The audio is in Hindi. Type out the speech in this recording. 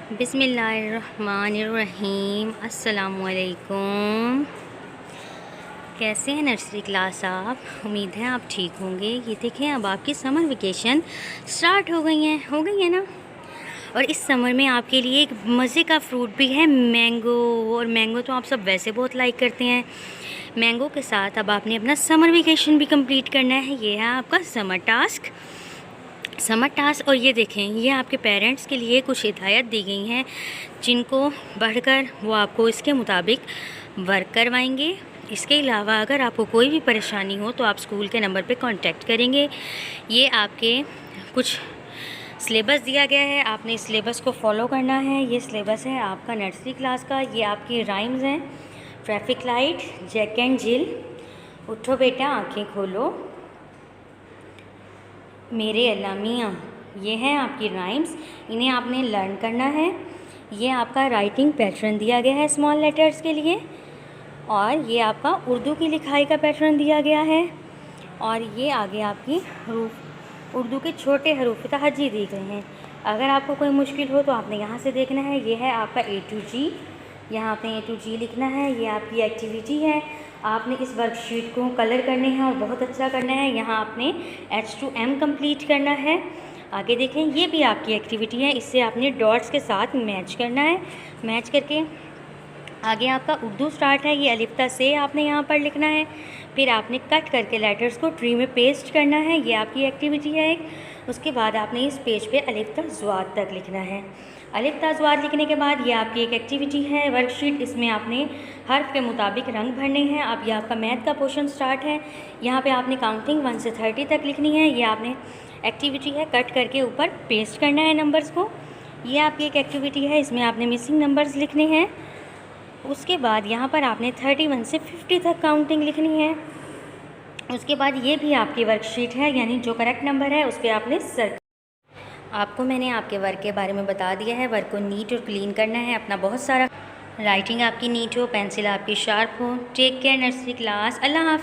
बिस्मिल्लाहिर्रहमानिर्रहीम। अस्सलामुअलैकुम। कैसे हैं नर्सरी क्लास आप? उम्मीद है आप ठीक होंगे। ये देखें, अब आपकी समर वेकेशन स्टार्ट हो गई है ना। और इस समर में आपके लिए एक मज़े का फ्रूट भी है, मैंगो। और मैंगो तो आप सब वैसे बहुत लाइक करते हैं। मैंगो के साथ अब आपने अपना समर वेकेशन भी कंप्लीट करना है। ये है आपका समर टास्क। और ये देखें, ये आपके पेरेंट्स के लिए कुछ हिदायत दी गई हैं जिनको बढ़कर वो आपको इसके मुताबिक वर्क करवाएंगे। इसके अलावा अगर आपको कोई भी परेशानी हो तो आप स्कूल के नंबर पे कांटेक्ट करेंगे। ये आपके कुछ सिलेबस दिया गया है, आपने इस सिलेबस को फॉलो करना है। ये सिलेबस है आपका नर्सरी क्लास का। ये आपकी राइम्स हैं, ट्रैफिक लाइट, जैक एंड जिल, उठो बेटा आंखें खोलो, मेरे अल्लाह मियाँ। ये हैं आपकी राइम्स, इन्हें आपने लर्न करना है। ये आपका राइटिंग पैटर्न दिया गया है स्मॉल लेटर्स के लिए, और ये आपका उर्दू की लिखाई का पैटर्न दिया गया है। और ये आगे आपकी उर्दू के छोटे हरूफ तहज्जी दी गए हैं। अगर आपको कोई मुश्किल हो तो आपने यहाँ से देखना है। ये है आपका A to G, यहाँ आपने A to G लिखना है। ये आपकी एक्टिविटी है, आपने इस वर्कशीट को कलर करने हैं और बहुत अच्छा करना है। यहाँ आपने H to M कंप्लीट करना है। आगे देखें, ये भी आपकी एक्टिविटी है, इससे आपने डॉट्स के साथ मैच करना है। मैच करके आगे आपका उर्दू स्टार्ट है। ये अलिफ्ता से आपने यहाँ पर लिखना है, फिर आपने कट करके लेटर्स को ट्री में पेस्ट करना है। ये आपकी एक्टिविटी है एक। उसके बाद आपने इस पेज पे अलिफ्ता ज़्वाद तक लिखना है। अलिफ्ता ज़्वाद लिखने के बाद ये आपकी एक एक्टिविटी है वर्कशीट, इसमें आपने हर्फ के मुताबिक रंग भरने हैं। अब ये आपका मैथ का पोर्शन स्टार्ट है। यहाँ पे आपने काउंटिंग 1 से 30 तक लिखनी है। ये आपने एक्टिविटी है, कट करके ऊपर पेस्ट करना है नंबर्स को। ये आपकी एक एक्टिविटी है, इसमें आपने मिसिंग नंबर्स लिखने हैं। उसके बाद यहाँ पर आपने 31 से 50 तक काउंटिंग लिखनी है। उसके बाद ये भी आपकी वर्कशीट है, यानी जो करेक्ट नंबर है उस पर आपने आपको मैंने आपके वर्क के बारे में बता दिया है। वर्क को नीट और क्लीन करना है, अपना बहुत सारा राइटिंग आपकी नीट हो, पेंसिल आपकी शार्प हो। Take care nursery class. अल्लाह हाफ़िज़।